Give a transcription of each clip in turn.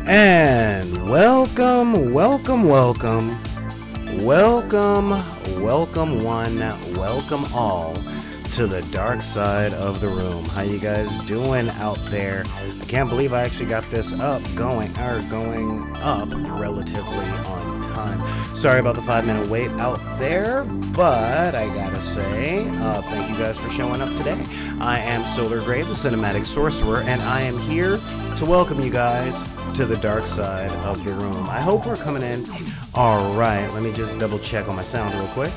And welcome one, welcome all to the dark side of the room. How you guys doing out there? I can't believe I actually got this going up relatively on time. Sorry about the 5-minute wait out there, but I gotta say, thank you guys for showing up today. I am Solar Gray, the Cinematic Sorcerer, and I am here to welcome you guys to the dark side of the room. I hope we're coming in all right. Let me just double check on my sound real quick.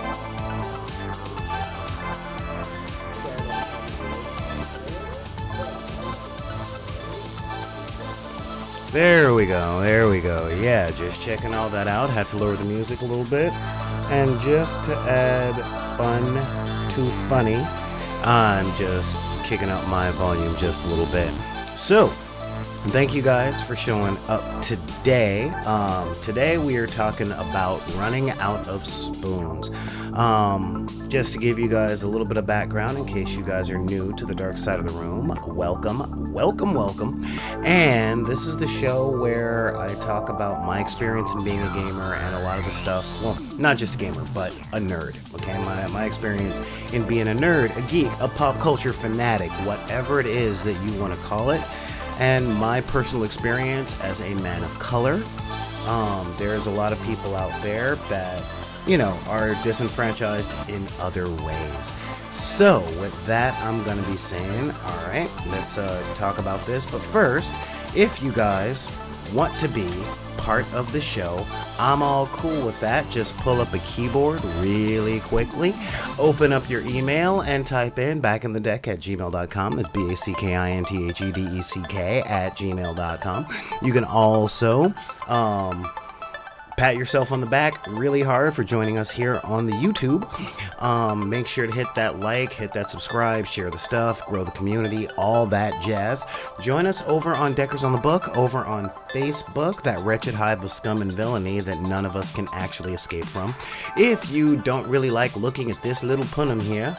There we go. Yeah, just checking all that out. Had to lower the music a little bit. And just to add fun to funny, I'm just kicking up my volume just a little bit. So, thank you guys for showing up today. Today we are talking about running out of spoons. Just to give you guys a little bit of background in case you guys are new to the dark side of the room, welcome. And this is the show where I talk about my experience in being a gamer and a lot of the stuff, well, not just a gamer, but a nerd, okay? My experience in being a nerd, a geek, a pop culture fanatic, whatever it is that you want to call it. And my personal experience as a man of color. There's a lot of people out there that, are disenfranchised in other ways. So with that, I'm going to be saying, all right, let's talk about this. But first, if you guys want to be part of the show, I'm all cool with that. Just pull up a keyboard really quickly, open up your email, and type in backinthedeck at gmail.com. That's backinthedeck at gmail.com. You can also pat yourself on the back really hard for joining us here on the YouTube. Make sure to hit that like, hit that subscribe, share the stuff, grow the community, all that jazz. Join us over on Deckers on the Book, over on Facebook, that wretched hive of scum and villainy that none of us can actually escape from. If you don't really like looking at this little punum here,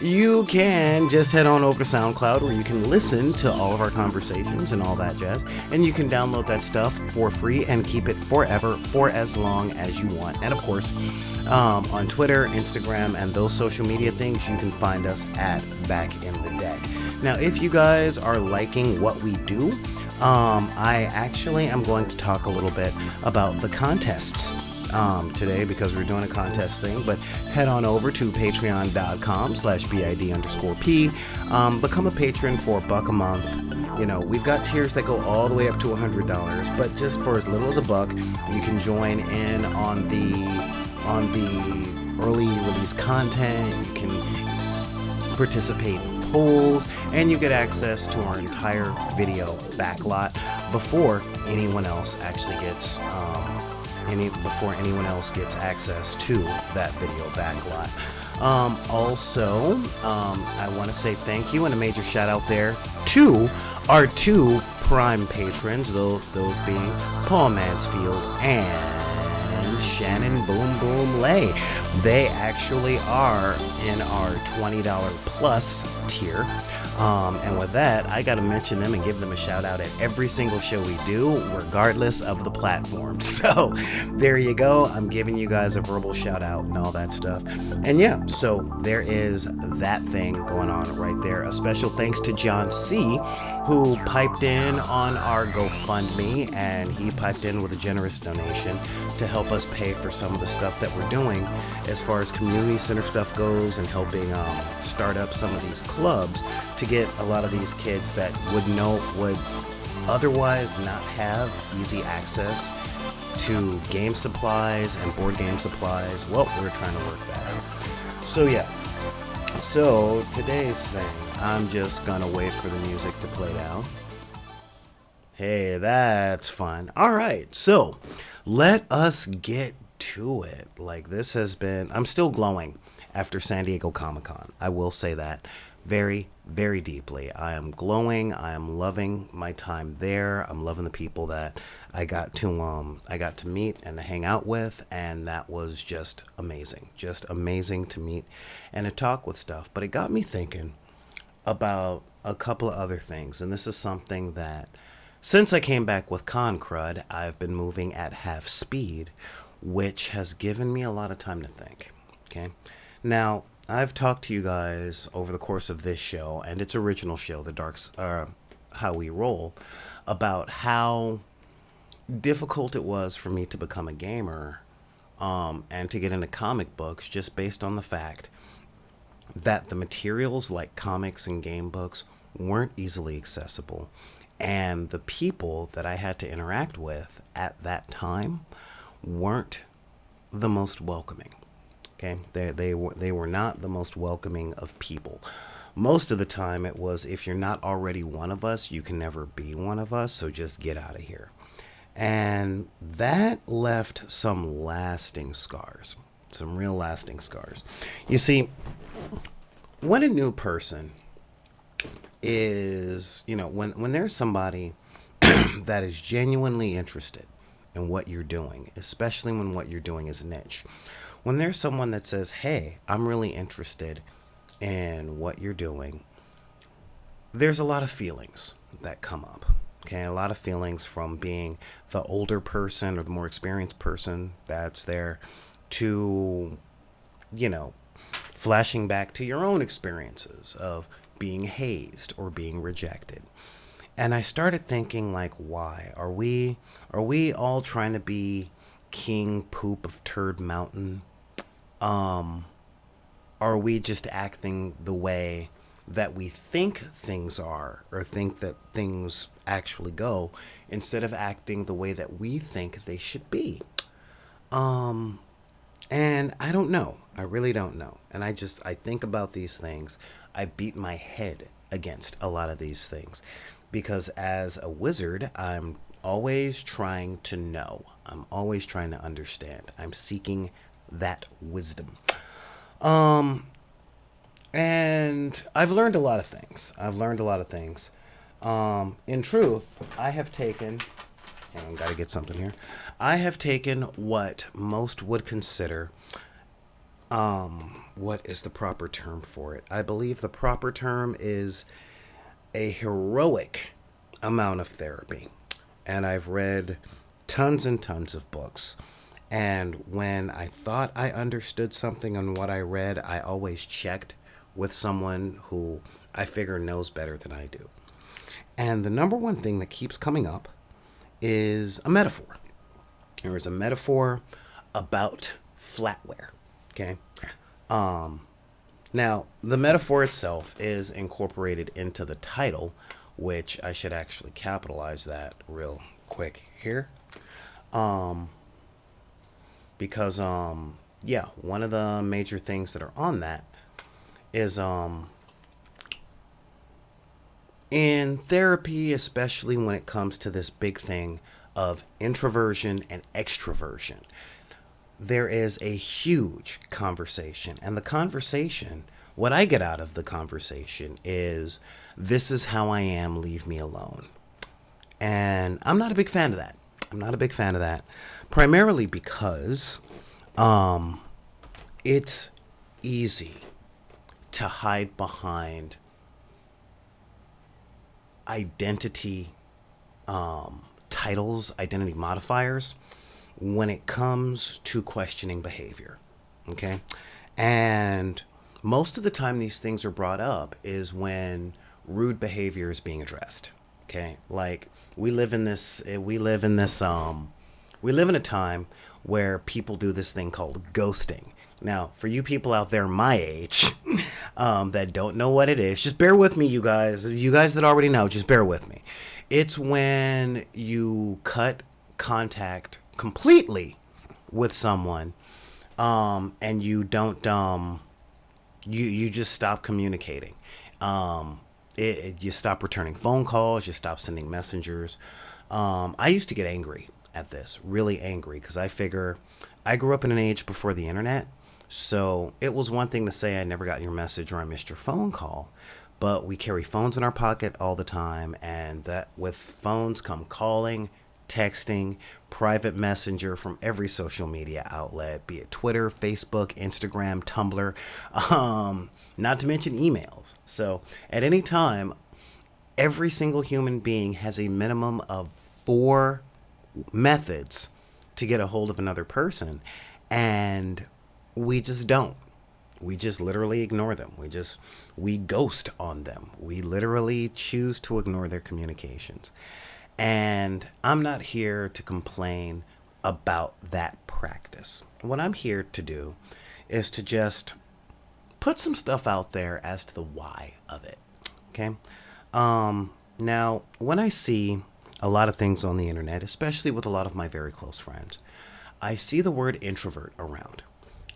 you can just head on over to SoundCloud where you can listen to all of our conversations and all that jazz. And you can download that stuff for free and keep it forever for as long as you want. And of course, on Twitter, Instagram, and those social media things, you can find us at Back in the Deck. Now, if you guys are liking what we do, I actually am going to talk a little bit about the contests today because we're doing a contest thing, but head on over to patreon.com/BID_P. Become a patron for $1 a month. We've got tiers that go all the way up to $100, but just for as little as $1, you can join in on the early release content. You can participate in polls, and you get access to our entire video backlot before anyone else actually gets access to that video backlot. Also, I want to say thank you and a major shout out there to our 2 prime patrons, those being Paul Mansfield and Shannon Boom Boom Lay. They actually are in our $20 plus tier. And with that, I gotta mention them and give them a shout out at every single show we do, regardless of the platform. So there you go. I'm giving you guys a verbal shout out and all that stuff. And yeah, so there is that thing going on right there. A special thanks to John C., who piped in on our GoFundMe, and he piped in with a generous donation to help us pay for some of the stuff that we're doing as far as community center stuff goes, and helping start up some of these clubs to get a lot of these kids that would otherwise not have easy access to game supplies and board game supplies. Well, we're trying to work that out. So yeah. So today's thing, I'm just gonna wait for the music to play down. Hey, that's fun. All right, so let us get to it. Like, this has been, I'm still glowing after San Diego Comic-Con. I will say that very, very deeply. I am glowing. I am loving my time there. I'm loving the people that I got to meet and to hang out with, and that was just amazing to meet and to talk with stuff. But it got me thinking, about a couple of other things, and this is something that, since I came back with Con Crud, I've been moving at half speed, which has given me a lot of time to think. Okay, now I've talked to you guys over the course of this show and its original show, How We Roll, about how difficult it was for me to become a gamer, and to get into comic books, just based on the fact that the materials like comics and game books weren't easily accessible, and the people that I had to interact with at that time weren't the most welcoming. Okay, they were not the most welcoming of people. Most of the time it was, if you're not already one of us, you can never be one of us, so just get out of here. And that left some lasting scars, some real lasting scars. You see, when a new person is, when there's somebody that is genuinely interested in what you're doing, especially when what you're doing is niche, when there's someone that says, hey, I'm really interested in what you're doing, there's a lot of feelings that come up. Okay, a lot of feelings, from being the older person or the more experienced person that's there, to, flashing back to your own experiences of being hazed or being rejected. And I started thinking, like, why? Are we all trying to be King Poop of Turd Mountain? Are we just acting the way that we think things are, or think that things actually go, instead of acting the way that we think they should be? And I don't know. I really don't know. And I think about these things. I beat my head against a lot of these things, because as a wizard, I'm always trying to know. I'm always trying to understand. I'm seeking that wisdom. And I've learned a lot of things. In truth, I have taken, hang on, gotta get something here. I have taken what most would consider, what is the proper term for it? I believe the proper term is a heroic amount of therapy. And I've read tons and tons of books. And when I thought I understood something on what I read, I always checked with someone who I figure knows better than I do. And the number one thing that keeps coming up is a metaphor. There is a metaphor about flatware. Okay. Now, the metaphor itself is incorporated into the title, which I should actually capitalize that real quick here. Because, one of the major things that are on that is, in therapy, especially when it comes to this big thing of introversion and extroversion, there is a huge conversation. And the conversation, what I get out of the conversation is, this is how I am, leave me alone. And I'm not a big fan of that. Primarily because it's easy to hide behind identity titles, identity modifiers, when it comes to questioning behavior. Okay? And most of the time these things are brought up is when rude behavior is being addressed. Okay? Like, we live in a time where people do this thing called ghosting. Now, for you people out there my age that don't know what it is, just bear with me, you guys. You guys that already know, just bear with me. It's when you cut contact completely with someone, and you don't, you just stop communicating. You stop returning phone calls, you stop sending messengers. I used to get angry at this, really angry, because I figure I grew up in an age before the internet, so it was one thing to say I never got your message or I missed your phone call, but we carry phones in our pocket all the time, and that with phones come calling, texting, private messenger from every social media outlet, be it Twitter, Facebook, Instagram, Tumblr, not to mention emails. So at any time, every single human being has a minimum of 4 methods to get a hold of another person, and we just don't. We just literally ignore them. We ghost on them. We literally choose to ignore their communications. And I'm not here to complain about that practice. What I'm here to do is to just put some stuff out there as to the why of it. Okay? Now, when I see a lot of things on the internet, especially with a lot of my very close friends, I see the word introvert around.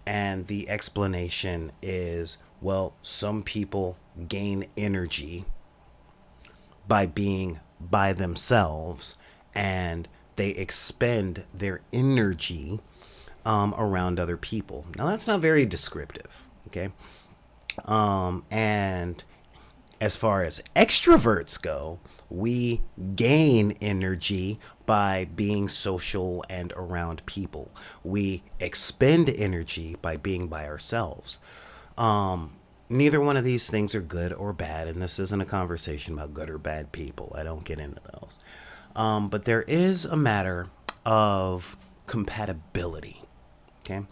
And the explanation is, well, some people gain energy by being by themselves, and they expend their energy around other people. Now, that's not very descriptive, okay? And as far as extroverts go, we gain energy by being social and around people. We expend energy by being by ourselves. Neither one of these things are good or bad, and this isn't a conversation about good or bad people. I don't get into those. But there is a matter of compatibility, okay?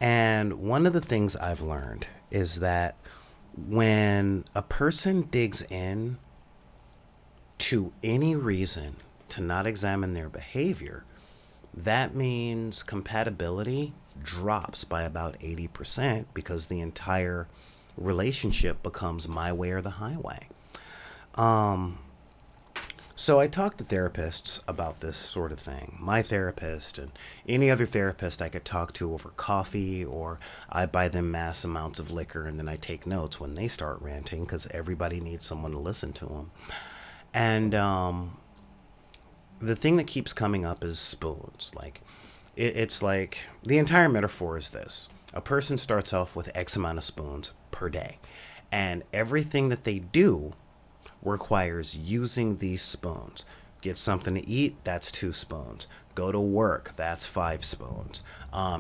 And one of the things I've learned is that when a person digs in to any reason to not examine their behavior, that means compatibility drops by about 80% because the entire relationship becomes my way or the highway. So I talk to therapists about this sort of thing. My therapist and any other therapist I could talk to over coffee, or I buy them mass amounts of liquor and then I take notes when they start ranting because everybody needs someone to listen to them. And the thing that keeps coming up is spoons. Like, it's like the entire metaphor is this. A person starts off with X amount of spoons per day, and everything that they do requires using these spoons. Get something to eat, that's 2 spoons. Go to work, that's 5 spoons.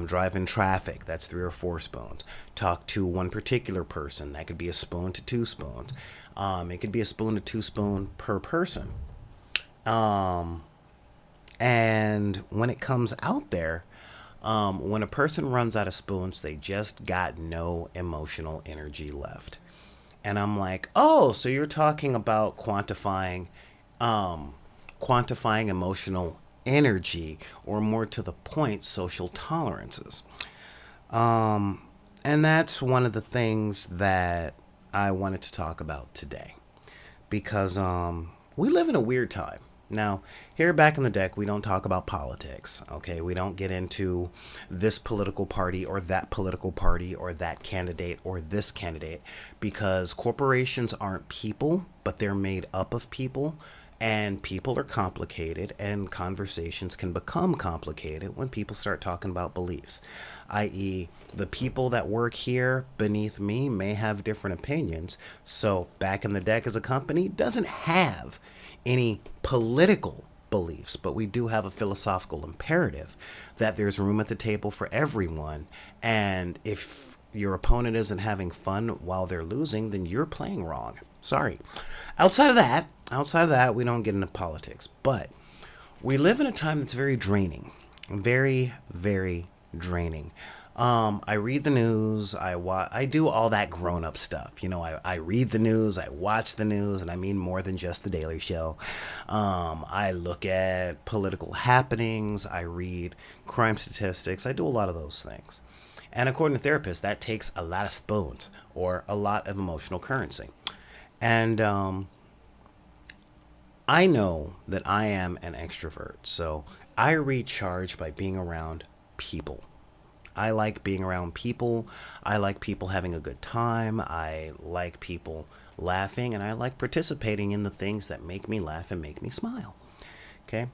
Drive in traffic, that's 3 or 4 spoons. Talk to one particular person, that could be a spoon to 2 spoons. It could be a spoon to 2 spoon per person. And when it comes out there, when a person runs out of spoons, they just got no emotional energy left. And I'm like, oh, so you're talking about quantifying emotional energy, or more to the point, social tolerances. And that's one of the things that I wanted to talk about today, because we live in a weird time. Now, here back in the deck, we don't talk about politics, okay? We don't get into this political party or that political party or that candidate or this candidate, because corporations aren't people, but they're made up of people, and people are complicated, and conversations can become complicated when people start talking about beliefs, i.e., the people that work here beneath me may have different opinions. So Back in the Deck as a company doesn't have any political beliefs, but we do have a philosophical imperative that there's room at the table for everyone. And if your opponent isn't having fun while they're losing, then you're playing wrong. Sorry. Outside of that, we don't get into politics. But we live in a time that's very draining. Very, very draining. I read the news. I do all that grown-up stuff. You know, I read the news. I watch the news, and I mean more than just The Daily Show. I look at political happenings. I read crime statistics. I do a lot of those things. And according to therapists, that takes a lot of spoons, or a lot of emotional currency. And I know that I am an extrovert, so I recharge by being around people. I like being around people. I like people having a good time. I like people laughing, and I like participating in the things that make me laugh and make me smile. Okay?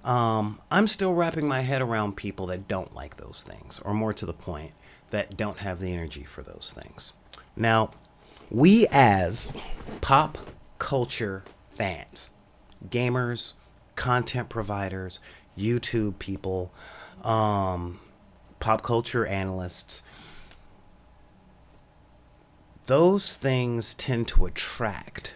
I'm still wrapping my head around people that don't like those things, or more to the point, that don't have the energy for those things. Now, we as pop culture fans, gamers, content providers, YouTube people, pop culture analysts, those things tend to attract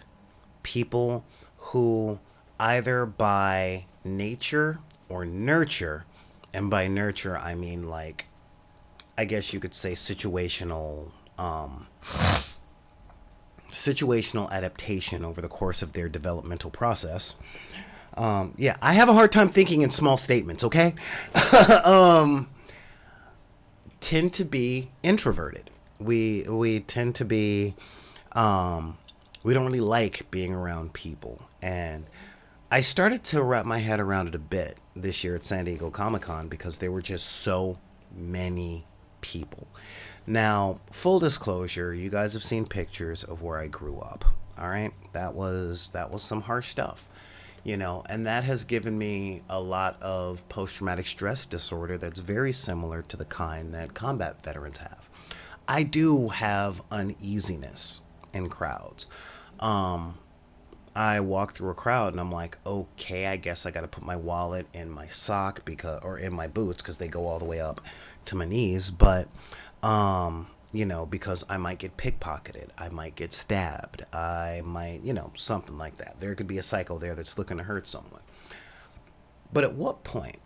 people who either by nature or nurture, and by nurture I mean, like, I guess you could say situational adaptation over the course of their developmental process. Yeah, I have a hard time thinking in small statements, okay? Tend to be introverted. We tend to be, we don't really like being around people. And I started to wrap my head around it a bit this year at San Diego Comic-Con because there were just so many people. Now, full disclosure, you guys have seen pictures of where I grew up. All right, that was some harsh stuff, you know, and that has given me a lot of post-traumatic stress disorder that's very similar to the kind that combat veterans have. I do have uneasiness in crowds. I walk through a crowd and I'm like, okay, I guess I got to put my wallet in my sock or in my boots because they go all the way up to my knees. But, you know, because I might get pickpocketed, I might get stabbed, I might, you know, something like that. There could be a psycho there that's looking to hurt someone. But at what point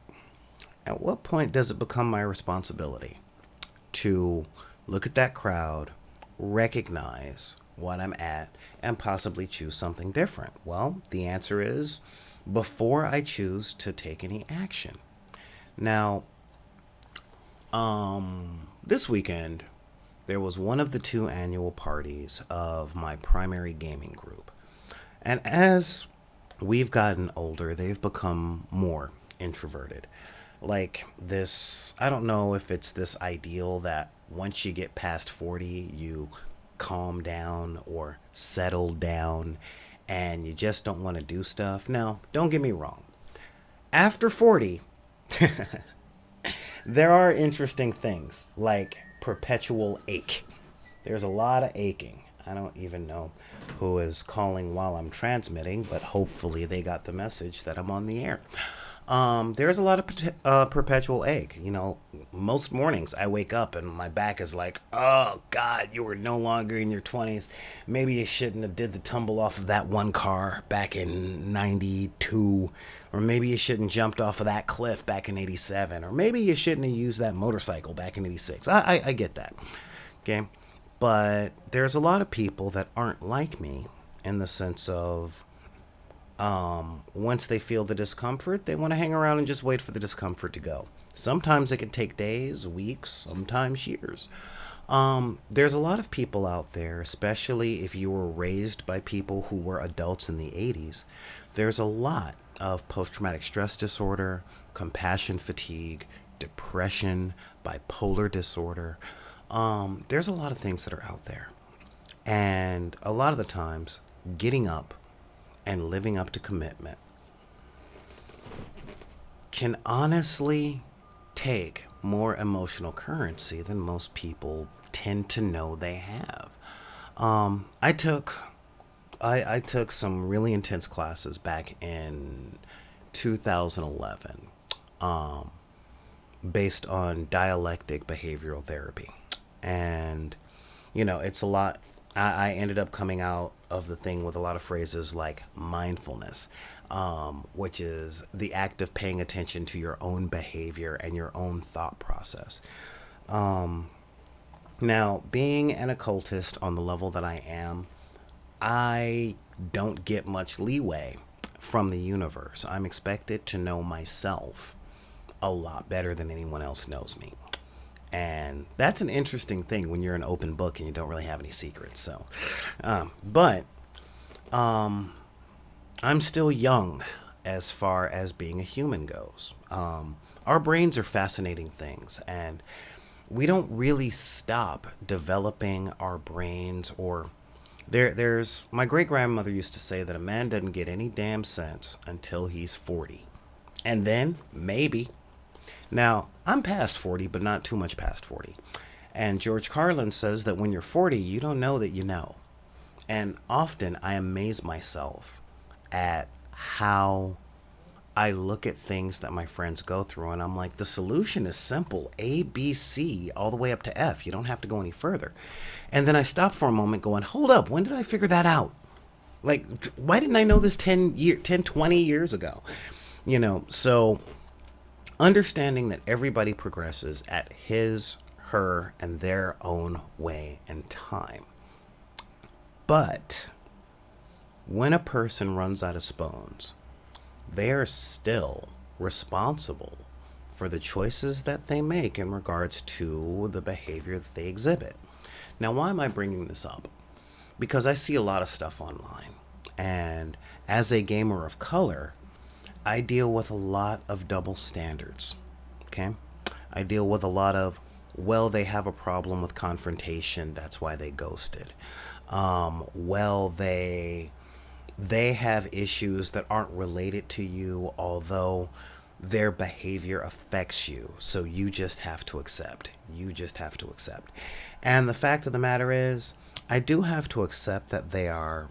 does it become my responsibility to look at that crowd, recognize what I'm at, and possibly choose something different? Well, the answer is before I choose to take any action. Now, this weekend, there was one of the 2 annual parties of my primary gaming group. And as we've gotten older, they've become more introverted. Like this, I don't know if it's this ideal that once you get past 40, you calm down or settle down and you just don't want to do stuff. Now, don't get me wrong. After 40, there are interesting things like perpetual ache. There's a lot of aching. I don't even know who is calling while I'm transmitting, but hopefully they got the message that I'm on the air. There's a lot of perpetual ache. You know, most mornings I wake up and my back is like, oh God, you were no longer in your 20s. Maybe you shouldn't have did the tumble off of that one car back in 92. Or maybe you shouldn't jumped off of that cliff back in 87. Or maybe you shouldn't have used that motorcycle back in 86. I get that. Okay. But there's a lot of people that aren't like me in the sense of, once they feel the discomfort, they want to hang around and just wait for the discomfort to go. Sometimes it can take days, weeks, sometimes years. There's a lot of people out there, especially if you were raised by people who were adults in the 80s. There's a lot of post-traumatic stress disorder, compassion fatigue, depression, bipolar disorder. There's a lot of things that are out there. And a lot of the times, getting up and living up to commitment can honestly take more emotional currency than most people tend to know they have. I took some really intense classes back in 2011, based on dialectic behavioral therapy. And, you know, it's a lot. I ended up coming out of the thing with a lot of phrases like mindfulness, which is the act of paying attention to your own behavior and your own thought process. Now, being an occultist on the level that I am, I don't get much leeway from the universe. I'm expected to know myself a lot better than anyone else knows me. And that's an interesting thing when you're an open book and you don't really have any secrets. So, but I'm still young as far as being a human goes. Our brains are fascinating things, and we don't really stop developing our brains. Or there's my great grandmother used to say that a man doesn't get any damn sense until he's 40, and then maybe. Now, I'm past 40, but not too much past 40. And George Carlin says that when you're 40, you don't know that you know. And often I amaze myself at how I look at things that my friends go through and I'm like, the solution is simple: A, B, C, all the way up to F. You don't have to go any further. And then I stop for a moment going, hold up, when did I figure that out? Like, why didn't I know this 20 years ago? So understanding that everybody progresses at his, her, and their own way and time. But when a person runs out of spoons, they are still responsible for the choices that they make in regards to the behavior that they exhibit. Now, why am I bringing this up? Because I see a lot of stuff online. And as a gamer of color, I deal with a lot of double standards. Okay? I deal with a lot of, well, they have a problem with confrontation, that's why they ghosted. They have issues that aren't related to you, although their behavior affects you. So you just have to accept. And the fact of the matter is, I do have to accept that they are,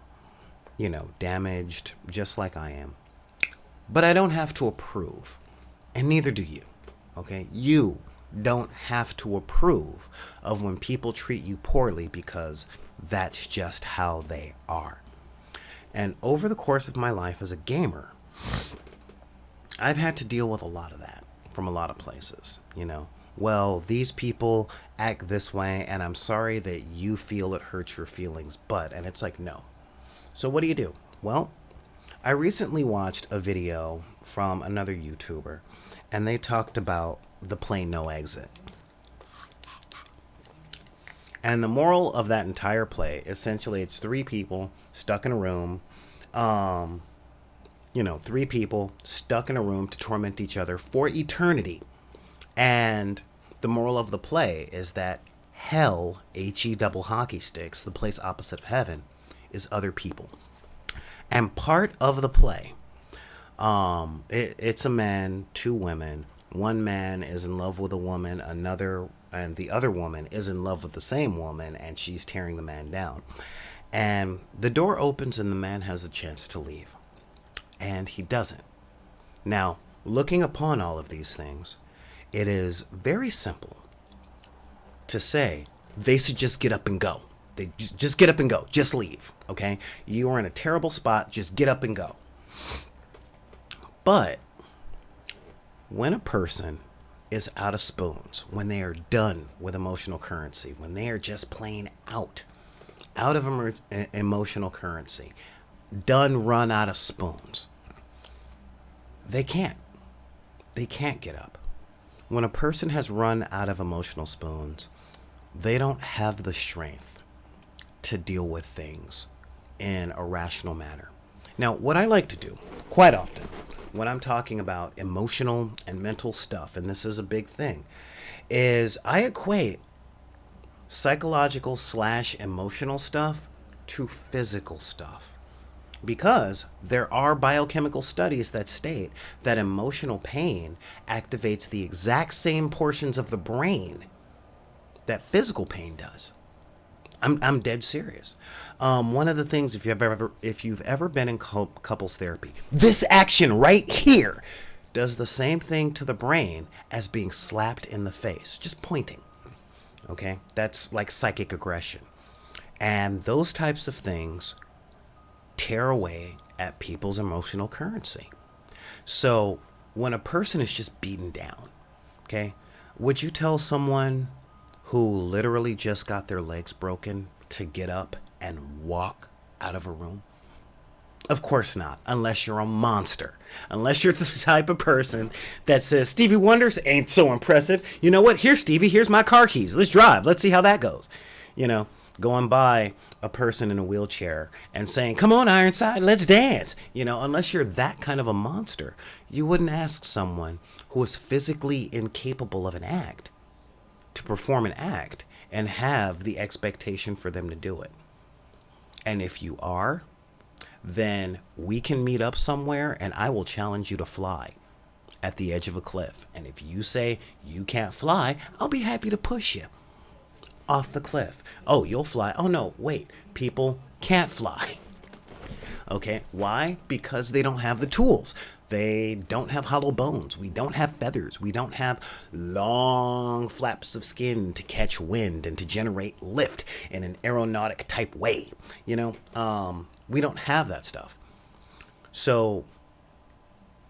damaged just like I am. But I don't have to approve. And neither do you. Okay? You don't have to approve of when people treat you poorly, because that's just how they are. And over the course of my life as a gamer, I've had to deal with a lot of that from a lot of places. Well, these people act this way, and I'm sorry that you feel it hurts your feelings, and it's like, no. So what do you do? Well, I recently watched a video from another YouTuber, and they talked about the play no exit. And the moral of that entire play, essentially, it's three people stuck in a room. Three people stuck in a room to torment each other for eternity. And the moral of the play is that hell, H-E double hockey sticks, the place opposite of heaven, is other people. And part of the play, it's a man, two women. One man is in love with a woman, and the other woman is in love with the same woman, and she's tearing the man down. And the door opens and the man has a chance to leave. And he doesn't. Now, looking upon all of these things, it is very simple to say they should just get up and go. They just get up and go. Just leave, okay? You are in a terrible spot. Just get up and go. But when a person is out of spoons, when they are done with emotional currency, when they are just plain out of emotional currency, run out of spoons, they can't get up. When a person has run out of emotional spoons, they don't have the strength to deal with things in a rational manner. Now, what I like to do quite often when I'm talking about emotional and mental stuff, and this is a big thing, is I equate psychological / emotional stuff to physical stuff. Because there are biochemical studies that state that emotional pain activates the exact same portions of the brain that physical pain does. I'm dead serious. One of the things, if you've ever been in couples therapy, this action right here does the same thing to the brain as being slapped in the face, just pointing. Okay, that's like psychic aggression, and those types of things tear away at people's emotional currency. So when a person is just beaten down, okay, would you tell someone who literally just got their legs broken to get up and walk out of a room? Of course not, unless you're a monster. Unless you're the type of person that says, Stevie Wonder's ain't so impressive. You know what? Here, Stevie, here's my car keys. Let's drive. Let's see how that goes. Going by a person in a wheelchair and saying, come on, Ironside, let's dance. Unless you're that kind of a monster, you wouldn't ask someone who is physically incapable of an act to perform an act and have the expectation for them to do it. And if you are, then we can meet up somewhere and I will challenge you to fly at the edge of a cliff. And if you say you can't fly, I'll be happy to push you off the cliff. Oh, you'll fly. Oh, no, wait. People can't fly. Okay, why? Because they don't have the tools. They don't have hollow bones. We don't have feathers. We don't have long flaps of skin to catch wind and to generate lift in an aeronautic type way. We don't have that stuff. So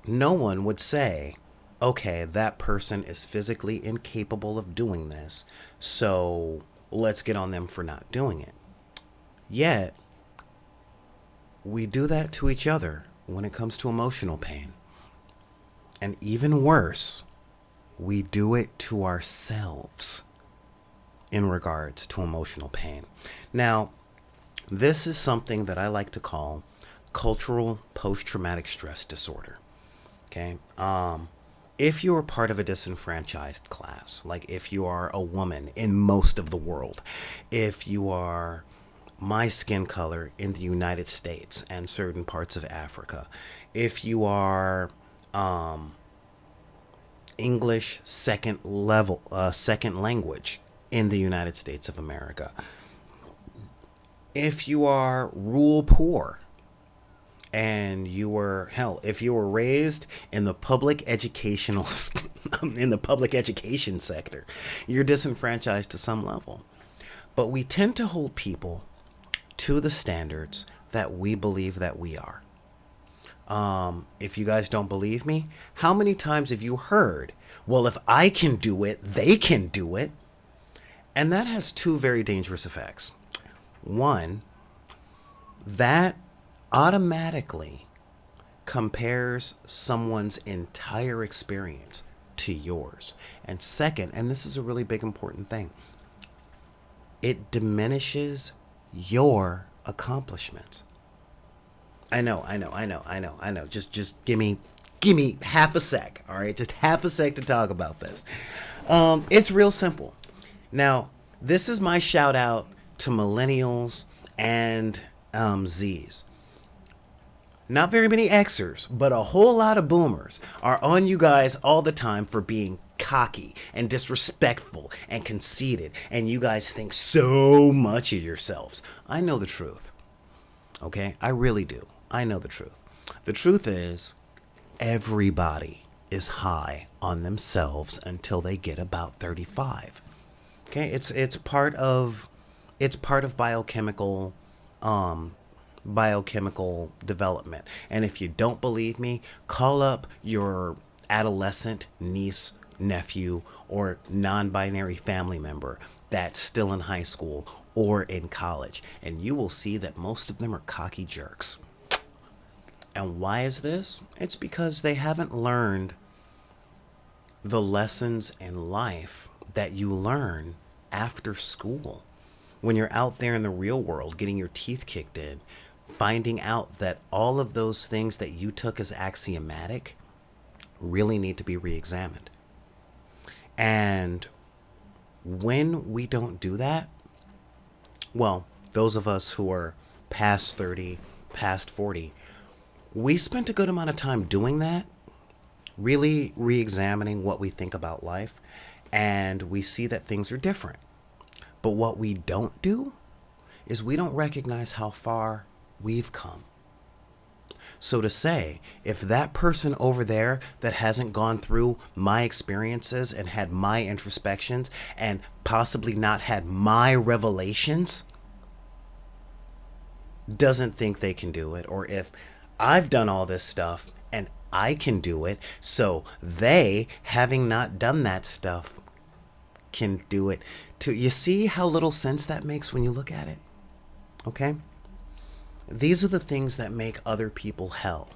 no one would say, okay, that person is physically incapable of doing this, so let's get on them for not doing it. Yet, we do that to each other when it comes to emotional pain. And even worse, we do it to ourselves in regards to emotional pain. Now, this is something that I like to call cultural post-traumatic stress disorder. Okay? If you are part of a disenfranchised class, like if you are a woman in most of the world, if you are my skin color in the United States and certain parts of Africa, if you are English second language in the United States of America, if you are rural poor, and if you were raised in the public education sector, you're disenfranchised to some level. But we tend to hold people to the standards that we believe that we are. If you guys don't believe me, how many times have you heard, well, if I can do it, they can do it? And that has two very dangerous effects. One, that automatically compares someone's entire experience to yours. And second, and this is a really big important thing, it diminishes your accomplishments. I know. Just give me half a sec, all right? Just half a sec to talk about this. It's real simple. Now, this is my shout out to millennials and Zs. Not very many Xers, but a whole lot of boomers are on you guys all the time for being cocky and disrespectful and conceited, and you guys think so much of yourselves. I know the truth. Okay? I really do. I know the truth. The truth is, everybody is high on themselves until they get about 35. Okay? It's part of biochemical development. And if you don't believe me, call up your adolescent niece, nephew, or non-binary family member that's still in high school or in college, and you will see that most of them are cocky jerks. And why is this? It's because they haven't learned the lessons in life that you learn after school. When you're out there in the real world getting your teeth kicked in, finding out that all of those things that you took as axiomatic really need to be re-examined. And when we don't do that, well, those of us who are past 30, past 40, we spent a good amount of time doing that, really re-examining what we think about life, and we see that things are different. But what we don't do is we don't recognize how far we've come. So to say, if that person over there that hasn't gone through my experiences and had my introspections and possibly not had my revelations doesn't think they can do it, or if I've done all this stuff and I can do it, so they, having not done that stuff, can do it too. You see how little sense that makes when you look at it? Okay? These are the things that make other people hell.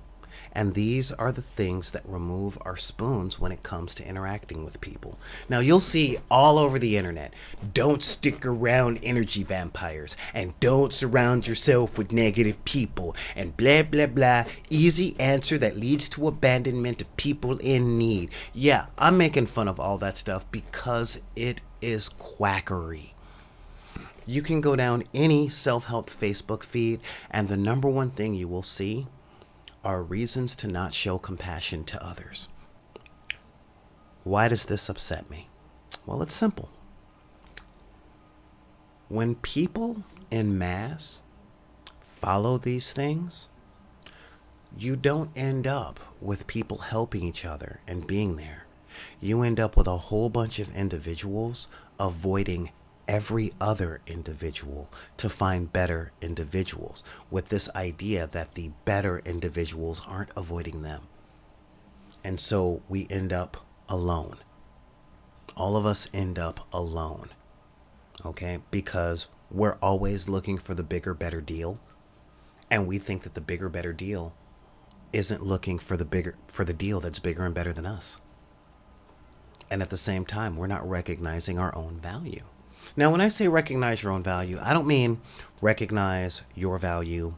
And these are the things that remove our spoons when it comes to interacting with people. Now, you'll see all over the internet, don't stick around energy vampires, and don't surround yourself with negative people, and blah, blah, blah. Easy answer that leads to abandonment of people in need. Yeah, I'm making fun of all that stuff because it is quackery. You can go down any self-help Facebook feed, and the number one thing you will see are reasons to not show compassion to others. Why does this upset me? Well, it's simple. When people en masse follow these things, you don't end up with people helping each other and being there. You end up with a whole bunch of individuals avoiding every other individual to find better individuals, with this idea that the better individuals aren't avoiding them. And so we end up alone. All of us end up alone. Okay? Because we're always looking for the bigger, better deal. And we think that the bigger, better deal isn't looking for the deal that's bigger and better than us. And at the same time, we're not recognizing our own value. Now, when I say recognize your own value, I don't mean recognize your value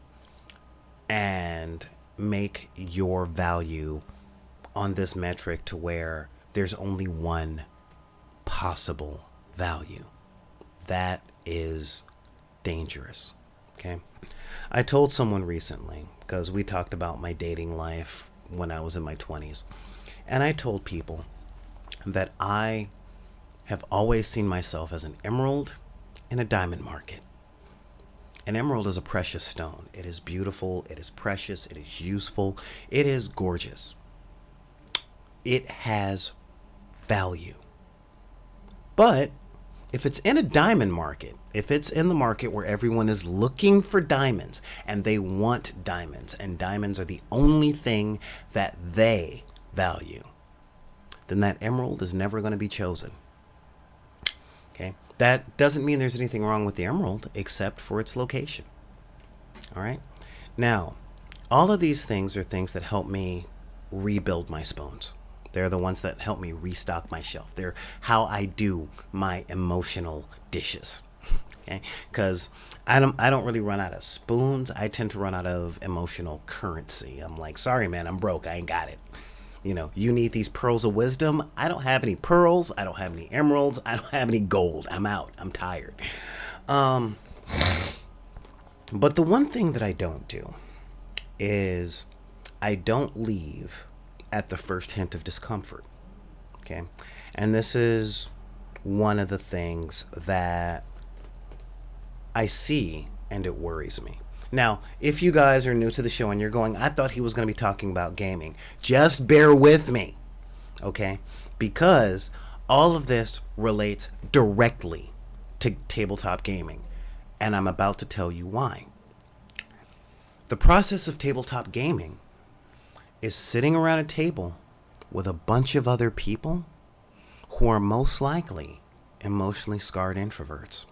and make your value on this metric to where there's only one possible value. That is dangerous. Okay? I told someone recently, because we talked about my dating life when I was in my 20s, and I told people that I have always seen myself as an emerald in a diamond market. An emerald is a precious stone. It is beautiful, it is precious, it is useful, it is gorgeous. It has value. But if it's in a diamond market, if it's in the market where everyone is looking for diamonds and they want diamonds, and diamonds are the only thing that they value, then that emerald is never going to be chosen. Okay? That doesn't mean there's anything wrong with the emerald except for its location. All right? Now, all of these things are things that help me rebuild my spoons. They're the ones that help me restock my shelf. They're how I do my emotional dishes. Okay? Because I don't really run out of spoons. I tend to run out of emotional currency. I'm like, sorry, man, I'm broke. I ain't got it. You know, you need these pearls of wisdom. I don't have any pearls. I don't have any emeralds. I don't have any gold. I'm out. I'm tired. But the one thing that I don't do is I don't leave at the first hint of discomfort. Okay? And this is one of the things that I see and it worries me. Now, if you guys are new to the show and you're going, I thought he was going to be talking about gaming, just bear with me, okay? Because all of this relates directly to tabletop gaming, and I'm about to tell you why. The process of tabletop gaming is sitting around a table with a bunch of other people who are most likely emotionally scarred introverts.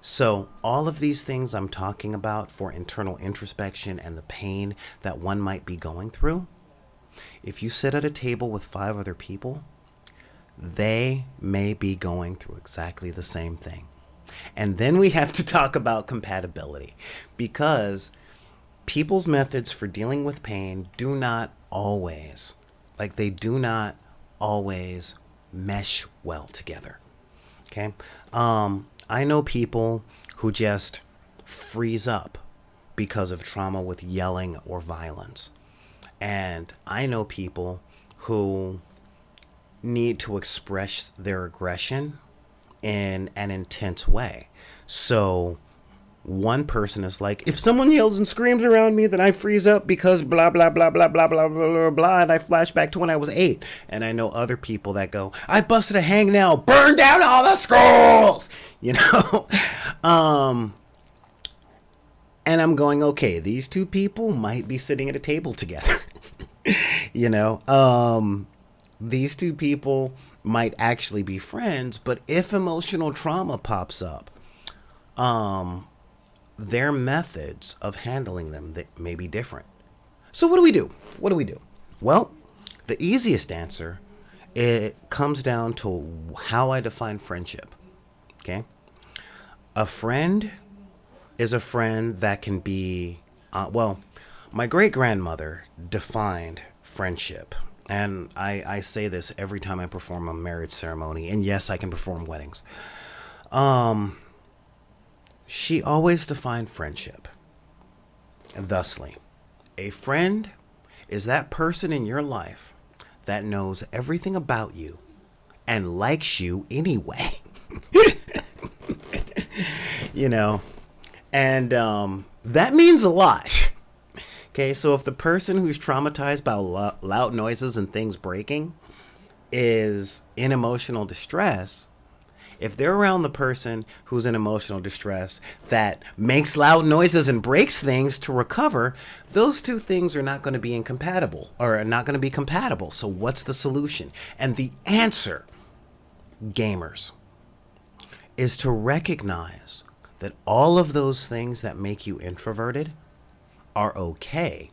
So all of these things I'm talking about for internal introspection and the pain that one might be going through, if you sit at a table with 5 other people, they may be going through exactly the same thing. And then we have to talk about compatibility, because people's methods for dealing with pain do not always mesh well together. Okay? I know people who just freeze up because of trauma with yelling or violence. And I know people who need to express their aggression in an intense way. So one person is like, if someone yells and screams around me, then I freeze up because blah, blah, blah, blah, blah, blah, blah, blah, blah, and I flash back to when I was 8. And I know other people that go, I busted a hangnail, burn down all the schools, you know? And I'm going, okay, these two people might be sitting at a table together, you know? These two people might actually be friends, but if emotional trauma pops up, their methods of handling them that may be different. So what do we do? What do we do? Well, the easiest answer, it comes down to how I define friendship. Okay? A friend is a friend that can be, my great-grandmother defined friendship. And I say this every time I perform a marriage ceremony. And yes, I can perform weddings. She always defined friendship thusly: a friend is that person in your life that knows everything about you and likes you anyway. You know, and that means a lot. Okay, so if the person who's traumatized by loud noises and things breaking is in emotional distress, if they're around the person who's in emotional distress that makes loud noises and breaks things to recover, those two things are not going to be incompatible or are not going to be compatible. So what's the solution? And the answer, gamers, is to recognize that all of those things that make you introverted are okay,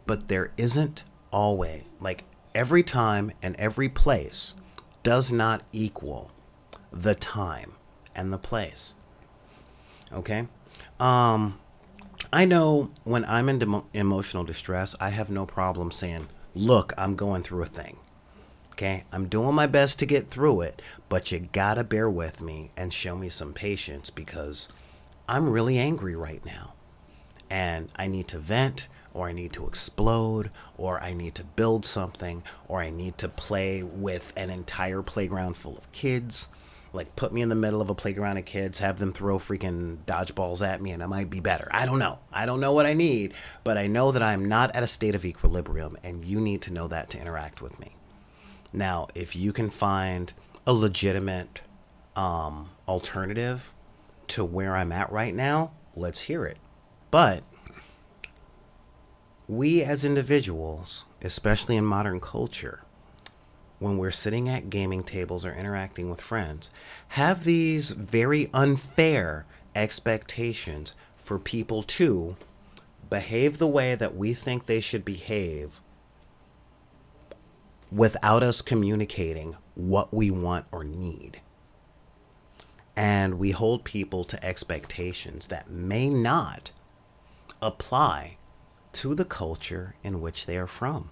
but there isn't always, like, every time and every place does not equal the time and the place. Okay? I know when I'm in emotional distress, I have no problem saying, look, I'm going through a thing. Okay, I'm doing my best to get through it, but you gotta bear with me and show me some patience because I'm really angry right now. And I need to vent, or I need to explode, or I need to build something, or I need to play with an entire playground full of kids. Like, put me in the middle of a playground of kids, have them throw freaking dodgeballs at me, and I might be better. I don't know. I don't know what I need, but I know that I'm not at a state of equilibrium, and you need to know that to interact with me. Now, if you can find a legitimate alternative to where I'm at right now, let's hear it. But we as individuals, especially in modern culture, when we're sitting at gaming tables or interacting with friends, have these very unfair expectations for people to behave the way that we think they should behave without us communicating what we want or need. And we hold people to expectations that may not apply to the culture in which they are from.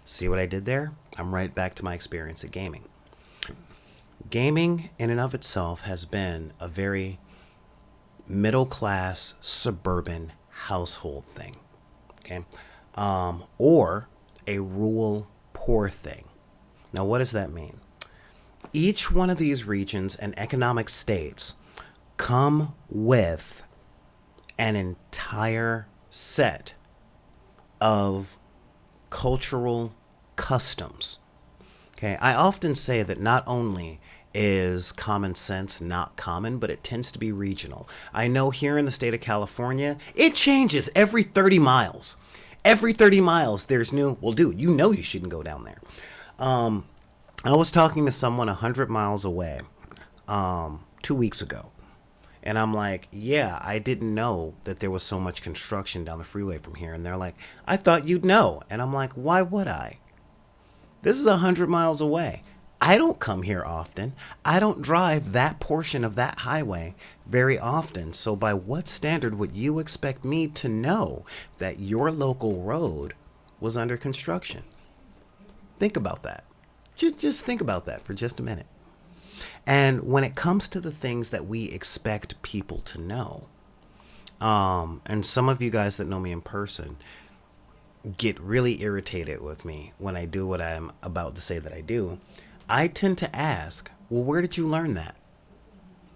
See what I did there? I'm right back to my experience at gaming. Gaming in and of itself has been a very middle class suburban household thing. Okay? Or a rural poor thing. Now, what does that mean? Each one of these regions and economic states come with an entire set of cultural customs. Okay, I often say that not only is common sense not common, but it tends to be regional. I know here in the state of California, it changes every 30 miles. Every 30 miles, there's new, well, dude, you know you shouldn't go down there. I was talking to someone 100 miles away 2 weeks ago. And I'm like, yeah, I didn't know that there was so much construction down the freeway from here. And they're like, I thought you'd know. And I'm like, why would I? This is 100 miles away. I don't come here often. I don't drive that portion of that highway very often. So by what standard would you expect me to know that your local road was under construction? Think about that. Just think about that for just a minute. And when it comes to the things that we expect people to know, and some of you guys that know me in person get really irritated with me when I do what I'm about to say that I do, I tend to ask, well, where did you learn that?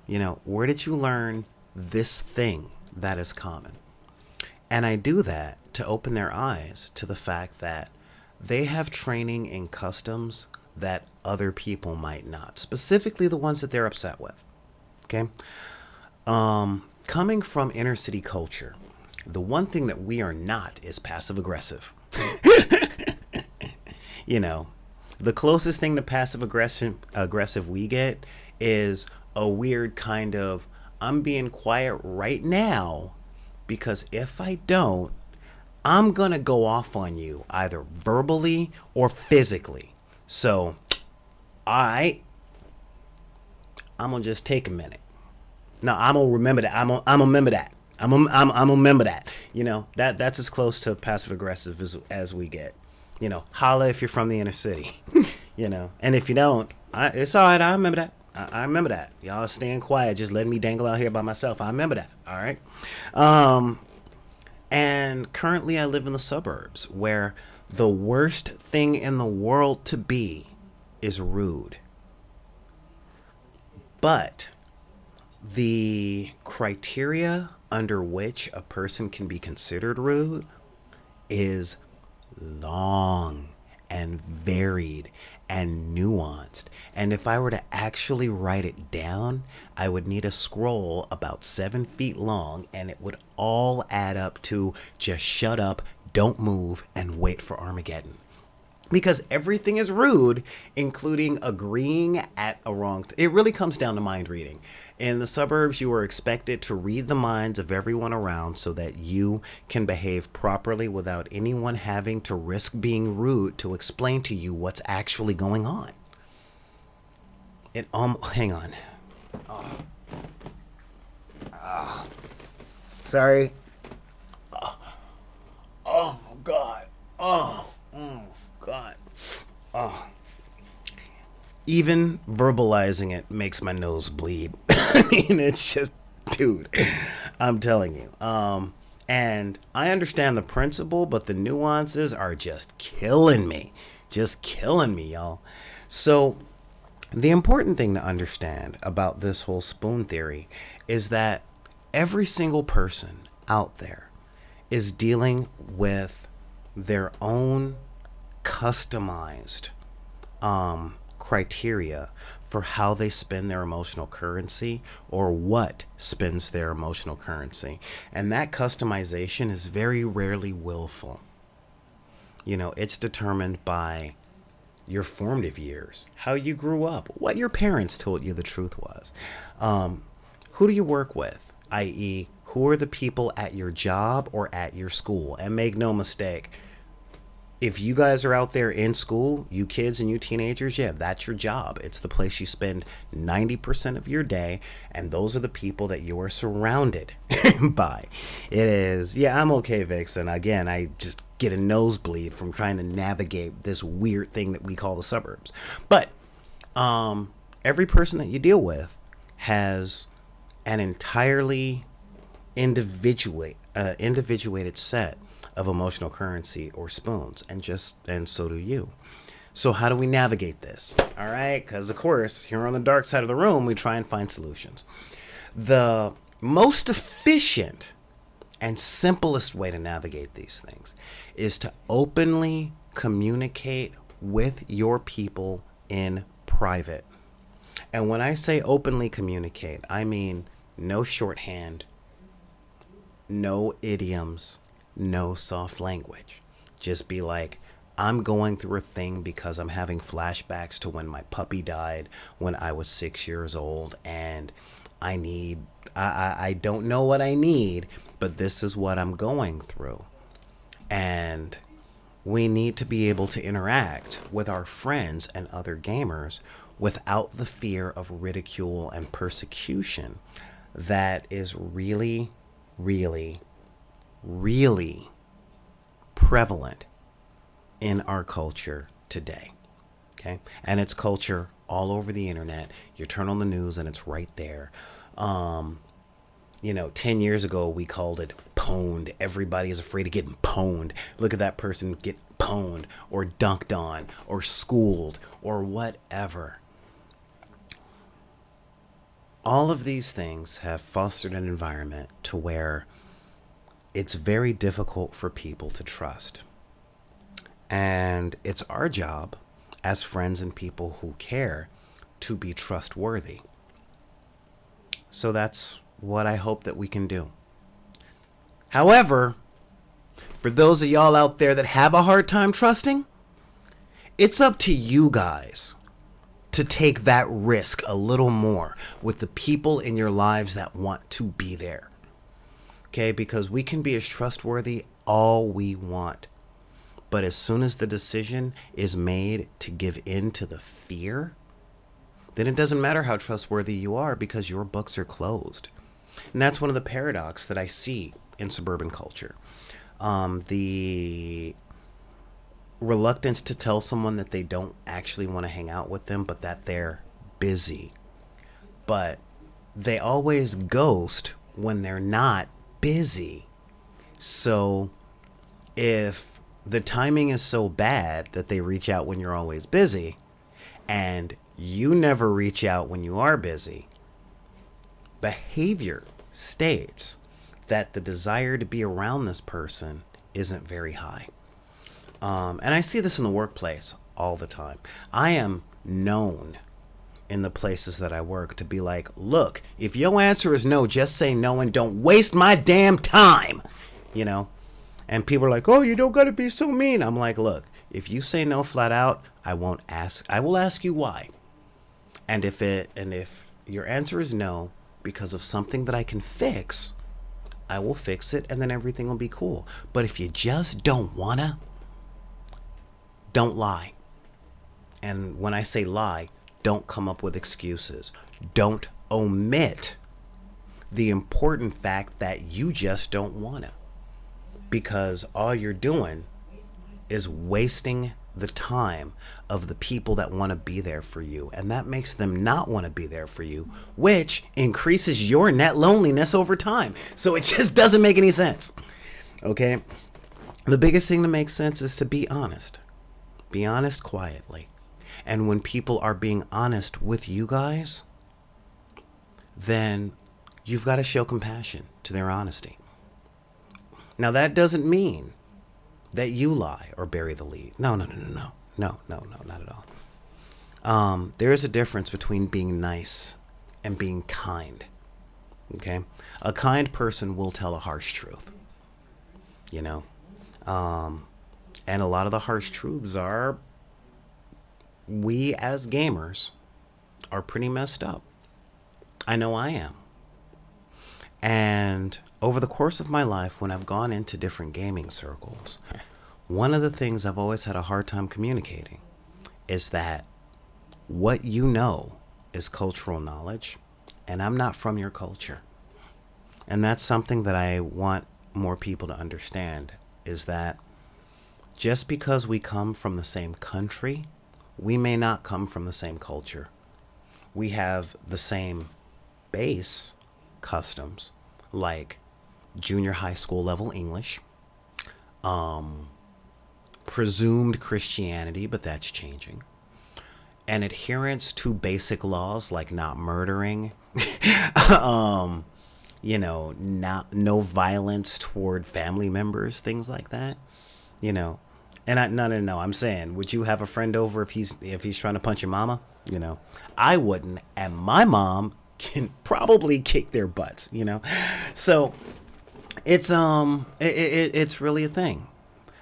You know, where did you learn this thing that is common? And I do that to open their eyes to the fact that they have training in customs that other people might not, specifically the ones that they're upset with. Okay? Coming from inner city culture, the one thing that we are not is passive aggressive. You know, the closest thing to passive aggressive we get is a weird kind of, I'm being quiet right now because if I don't, I'm going to go off on you either verbally or physically. So, I'm going to just take a minute. No, I'm going to remember that. I'm going to remember that. I'm gonna remember that. You know, that's as close to passive aggressive as we get. You know, holla if you're from the inner city. You know, and if you don't, it's all right. I remember that. I remember that. Y'all staying quiet, just letting me dangle out here by myself. I remember that. All right. And currently I live in the suburbs where the worst thing in the world to be is rude. But the criteria under which a person can be considered rude is long and varied and nuanced. And if I were to actually write it down, I would need a scroll about 7 feet long, and it would all add up to just shut up, don't move, and wait for Armageddon. Because everything is rude, including agreeing at a wrong. It really comes down to mind reading. In the suburbs, you are expected to read the minds of everyone around so that you can behave properly without anyone having to risk being rude to explain to you what's actually going on. Hang on. Sorry. Oh God. God. Even verbalizing it makes my nose bleed. I mean, it's just, dude, I'm telling you. And I understand the principle, but the nuances are just killing me. Just killing me, y'all. So the important thing to understand about this whole spoon theory is that every single person out there is dealing with their own customized criteria for how they spend their emotional currency, or what spends their emotional currency. And that customization is very rarely willful. You know, it's determined by your formative years, how you grew up, what your parents told you the truth was. Who do you work with, i.e., who are the people at your job or at your school? And make no mistake, if you guys are out there in school, you kids and you teenagers, yeah, that's your job. It's the place you spend 90% of your day, and those are the people that you are surrounded by. It is, yeah, I'm okay, Vixen. Again, I just get a nosebleed from trying to navigate this weird thing that we call the suburbs. But every person that you deal with has an entirely individuated set of emotional currency or spoons, and so do you. So how do we navigate this? All right, because of course here on the dark side of the room we try and find solutions. The most efficient and simplest way to navigate these things is to openly communicate with your people in private. And when I say openly communicate, I mean no shorthand, no idioms, no soft language. Just be like, I'm going through a thing because I'm having flashbacks to when my puppy died when I was 6 years old, and I don't know what I need, but this is what I'm going through. And we need to be able to interact with our friends and other gamers without the fear of ridicule and persecution that is really, really, really prevalent in our culture today. Okay? And it's culture all over the internet. You turn on the news and it's right there. 10 years ago we called it pwned. Everybody is afraid of getting pwned. Look at that person get pwned or dunked on or schooled or whatever. All of these things have fostered an environment to where it's very difficult for people to trust. And it's our job as friends and people who care to be trustworthy. So that's what I hope that we can do. However, for those of y'all out there that have a hard time trusting, it's up to you guys to take that risk a little more with the people in your lives that want to be there. Okay, because we can be as trustworthy all we want. But as soon as the decision is made to give in to the fear, then it doesn't matter how trustworthy you are because your books are closed. And that's one of the paradox that I see in suburban culture. The reluctance to tell someone that they don't actually want to hang out with them, but that they're busy. But they always ghost when they're not busy. So if the timing is so bad that they reach out when you're always busy and you never reach out when you are busy, behavior states that the desire to be around this person isn't very high. And I see this in the workplace all the time. I am known in the places that I work to be like, look, if your answer is no, just say no and don't waste my damn time, you know? And people are like, oh, you don't gotta be so mean. I'm like, look, if you say no flat out, I will ask you why. And if your answer is no because of something that I can fix, I will fix it and then everything will be cool. But if you just don't wanna, don't lie. And when I say lie, don't come up with excuses. Don't omit the important fact that you just don't wanna. Because all you're doing is wasting the time of the people that want to be there for you, and that makes them not want to be there for you, which increases your net loneliness over time. So it just doesn't make any sense. Okay? The biggest thing that makes sense is to be honest. Be honest quietly. And when people are being honest with you guys, then you've got to show compassion to their honesty. Now that doesn't mean that you lie or bury the lead. No, not at all. There is a difference between being nice and being kind. Okay? A kind person will tell a harsh truth. You know? And a lot of the harsh truths are, we as gamers are pretty messed up. I know I am. And over the course of my life, when I've gone into different gaming circles, one of the things I've always had a hard time communicating is that what you know is cultural knowledge, and I'm not from your culture. And that's something that I want more people to understand, is that just because we come from the same country, we may not come from the same culture. We have the same base customs, like junior high school level English, presumed Christianity, but that's changing, and adherence to basic laws like not murdering, no violence toward family members, things like that, you know. And no, I'm saying, would you have a friend over if he's trying to punch your mama? You know, I wouldn't, and my mom can probably kick their butts, you know. So it's really a thing.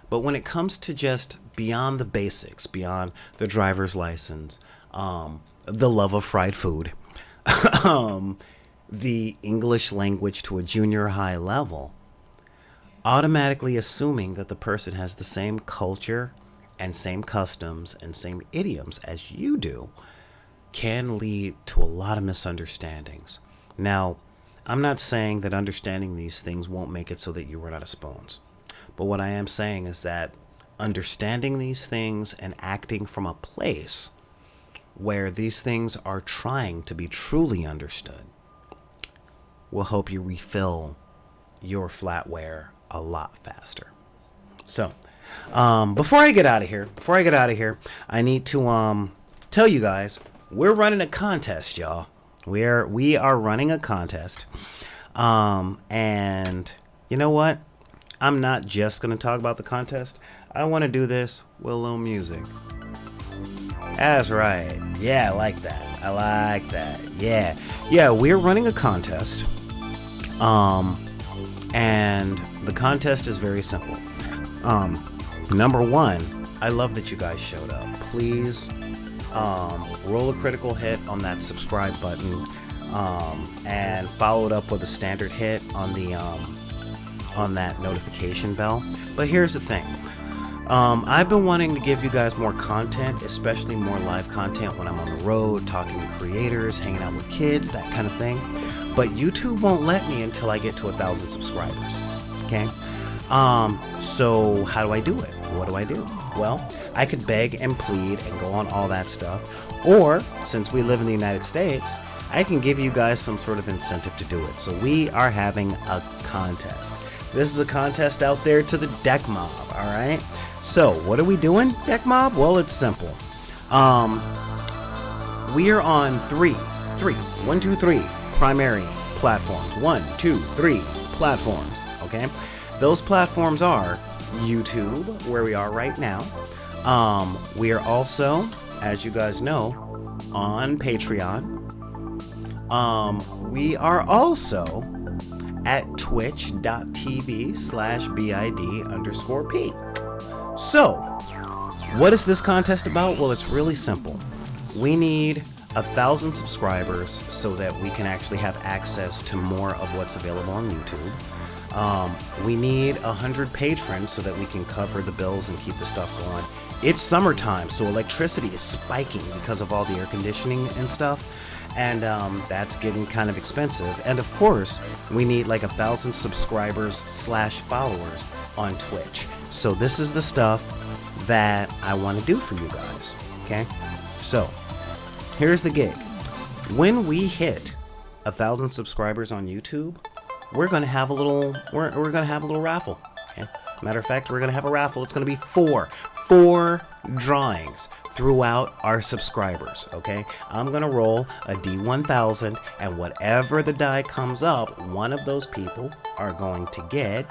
But when it comes to just beyond the basics, beyond the driver's license, the love of fried food, the English language to a junior high level, automatically assuming that the person has the same culture and same customs and same idioms as you do can lead to a lot of misunderstandings. Now, I'm not saying that understanding these things won't make it so that you run out of spoons. But what I am saying is that understanding these things and acting from a place where these things are trying to be truly understood will help you refill your flatware a lot faster. So, before I get out of here, I need to tell you guys, we're running a contest, y'all. We are running a contest. And you know what? I'm not just going to talk about the contest. I want to do this with a little music. That's right. Yeah, I like that. Yeah, we're running a contest. And the contest is very simple. Number one, I love that you guys showed up. Please roll a critical hit on that subscribe button, and follow it up with a standard hit on the on that notification bell. But here's the thing. I've been wanting to give you guys more content, especially more live content when I'm on the road, talking to creators, hanging out with kids, that kind of thing. But YouTube won't let me until I get to 1,000 subscribers. Okay? So how do I do it? What do I do? Well, I could beg and plead and go on all that stuff. Or, since we live in the United States, I can give you guys some sort of incentive to do it. So we are having a contest. This is a contest out there to the deck mob, alright? So, what are we doing, deck mob? Well, it's simple. We are on three primary platforms. 1, 2, 3 platforms, okay? Those platforms are YouTube, where we are right now. We are also, as you guys know, on Patreon. We are also at twitch.tv/BID_P. So, what is this contest about? Well, it's really simple. We need 1,000 subscribers so that we can actually have access to more of what's available on YouTube. We need 100 patrons so that we can cover the bills and keep the stuff going. It's summertime, so electricity is spiking because of all the air conditioning and stuff. And that's getting kind of expensive. And of course, we need like 1,000 subscribers/followers on Twitch. So this is the stuff that I want to do for you guys. Okay? So here's the gig. When we hit 1,000 subscribers on YouTube, we're gonna have a little raffle. Okay? Matter of fact, we're gonna have a raffle. It's gonna be four drawings throughout our subscribers. Okay, I'm gonna roll a D1000, and whatever the die comes up, one of those people are going to get,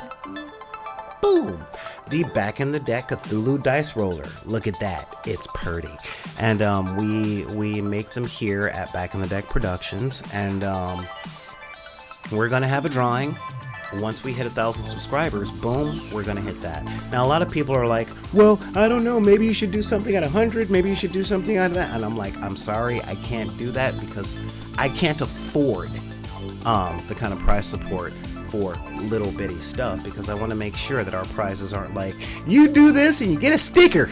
boom, the Back in the Deck Cthulhu dice roller. Look at that, it's pretty. And we make them here at Back in the Deck Productions, and we're gonna have a drawing. Once we hit 1,000 subscribers, boom, we're gonna hit that. Now, a lot of people are like, well, I don't know, maybe you should do something at 100, maybe you should do something out of that. And I'm like, I'm sorry, I can't do that because I can't afford the kind of prize support for little bitty stuff, because I want to make sure that our prizes aren't like, you do this and you get a sticker.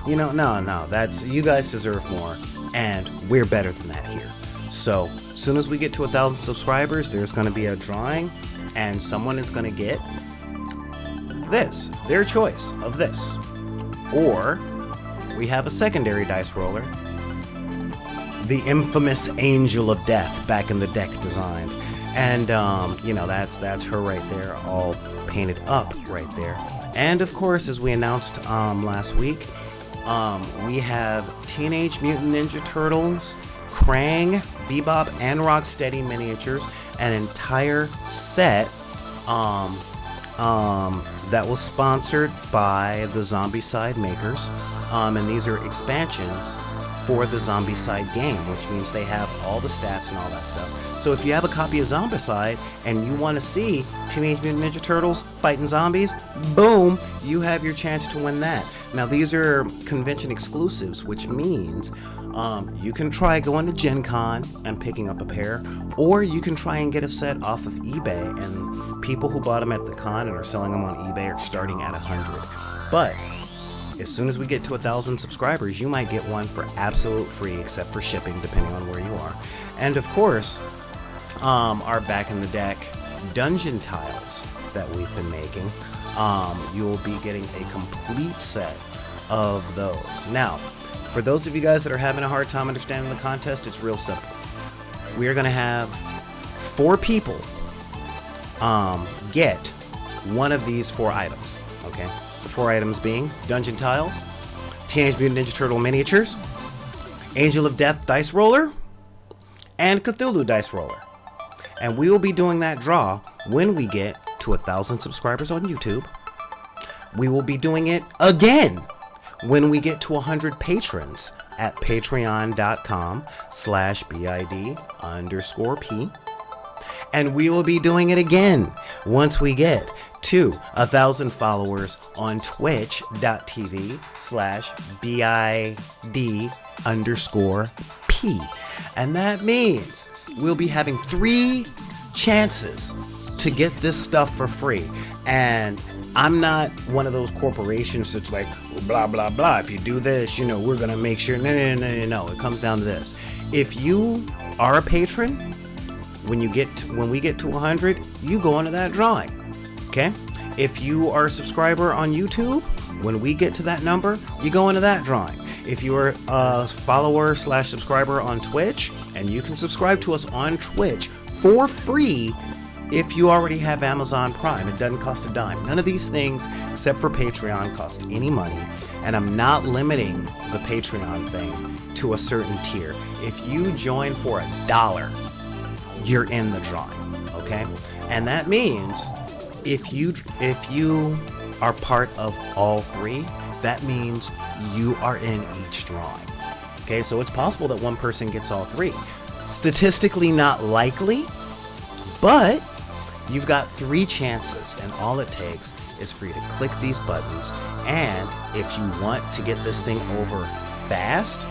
You know, no, that's, you guys deserve more, and we're better than that here. So, as soon as we get to 1,000 subscribers, there's going to be a drawing, and someone is going to get this, their choice of this. Or we have a secondary dice roller, the infamous Angel of Death Back in the Deck design. And, you know, that's her right there, all painted up right there. And, of course, as we announced last week, we have Teenage Mutant Ninja Turtles, Krang, Bebop, and Rocksteady miniatures, an entire set that was sponsored by the Zombicide makers, and these are expansions for the Zombicide game, which means they have all the stats and all that stuff. So if you have a copy of Zombicide and you want to see Teenage Mutant Ninja Turtles fighting zombies, boom, you have your chance to win that. Now, these are convention exclusives, which means you can try going to Gen Con and picking up a pair, or you can try and get a set off of eBay, and people who bought them at the con and are selling them on eBay are starting at 100. But as soon as we get to 1,000 subscribers, you might get one for absolute free, except for shipping, depending on where you are. And of course, our Back in the Deck dungeon tiles that we've been making, you'll be getting a complete set of those. Now, for those of you guys that are having a hard time understanding the contest, it's real simple. We are going to have 4 people get one of these 4 items, okay? The 4 items being Dungeon Tiles, Teenage Mutant Ninja Turtle Miniatures, Angel of Death Dice Roller, and Cthulhu Dice Roller. And we will be doing that draw when we get to 1,000 subscribers on YouTube. We will be doing it again when we get to 100 patrons at patreon.com/BID_P. And we will be doing it again once we get to 1,000 followers on twitch.tv/BID_P. And that means we'll be having 3 chances to get this stuff for free. And I'm not one of those corporations that's like, blah, blah, blah. If you do this, you know, we're going to make sure. No. It comes down to this. If you are a patron, when we get to 100, you go into that drawing. Okay? If you are a subscriber on YouTube, when we get to that number, you go into that drawing. If you are a follower/subscriber on Twitch, and you can subscribe to us on Twitch for free if you already have Amazon Prime. It doesn't cost a dime. None of these things, except for Patreon, cost any money. And I'm not limiting the Patreon thing to a certain tier. If you join for $1, you're in the drawing, okay? And that means if you are part of all 3, that means you are in each drawing. Okay, so it's possible that one person gets all 3. Statistically not likely, but you've got 3 chances, and all it takes is for you to click these buttons. And if you want to get this thing over fast,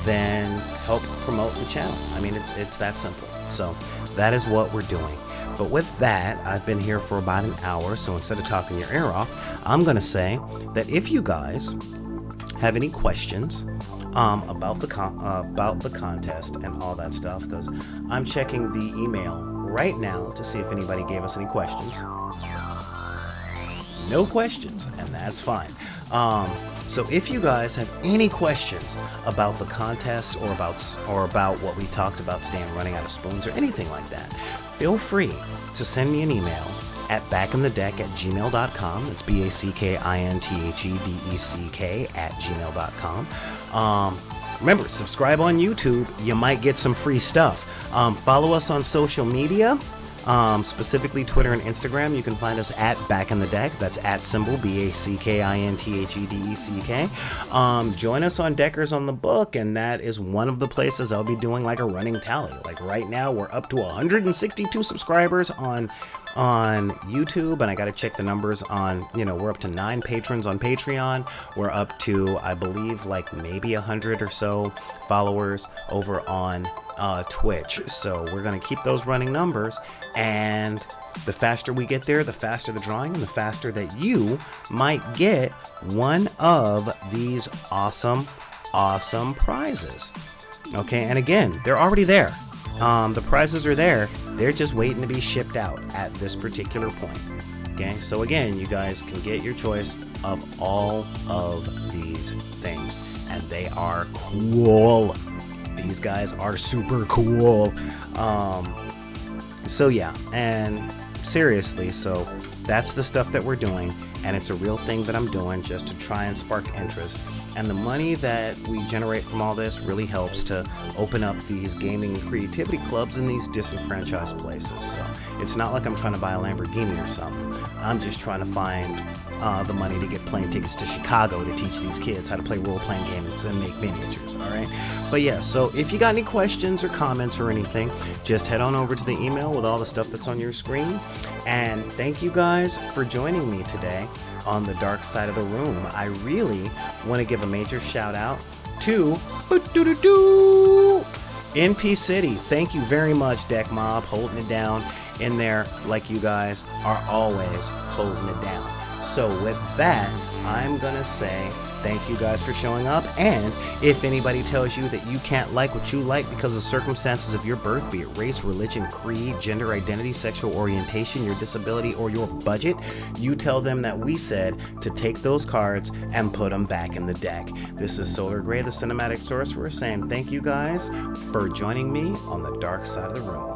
then help promote the channel. I mean, it's that simple. So that is what we're doing. But with that, I've been here for about an hour, so instead of talking your ear off, I'm gonna say that if you guys have any questions about the contest and all that stuff, because I'm checking the email right now to see if anybody gave us any questions. No questions, and that's fine. So if you guys have any questions about the contest or about what we talked about today and running out of spoons or anything like that, feel free to send me an email at backinthedeck@gmail.com. It's backinthedeck@gmail.com. Remember, subscribe on YouTube. You might get some free stuff. Follow us on social media. Specifically Twitter and Instagram. You can find us at backinthedeck. That's @ backinthedeck. Join us on Deckers on the Book, and that is one of the places I'll be doing like a running tally. Like right now, we're up to 162 subscribers on YouTube, and I got to check the numbers on, we're up to 9 patrons on Patreon. We're up to, I believe, like maybe 100 or so followers over on Twitch. So we're going to keep those running numbers, and the faster we get there, the faster the drawing, and the faster that you might get one of these awesome prizes. Okay, and again, they're already there. The prizes are there. They're just waiting to be shipped out at this particular point. Okay, so again, you guys can get your choice of all of these things, and they are cool. These guys are super cool. So yeah, and seriously, so that's the stuff that we're doing, and it's a real thing that I'm doing just to try and spark interest. And the money that we generate from all this really helps to open up these gaming and creativity clubs in these disenfranchised places. So it's not like I'm trying to buy a Lamborghini or something. I'm just trying to find the money to get plane tickets to Chicago to teach these kids how to play role-playing games and make miniatures, all right? But yeah, so if you got any questions or comments or anything, just head on over to the email with all the stuff that's on your screen. And thank you guys for joining me today on the dark side of the room. I really want to give a major shout out to NP City. Thank you very much, Deck Mob, holding it down in there like you guys are always holding it down. So with that, I'm gonna say thank you guys for showing up, and if anybody tells you that you can't like what you like because of circumstances of your birth, be it race, religion, creed, gender identity, sexual orientation, your disability, or your budget, you tell them that we said to take those cards and put them back in the deck. This is Solar Gray, the Cinematic Sorcerer, saying thank you guys for joining me on the dark side of the room.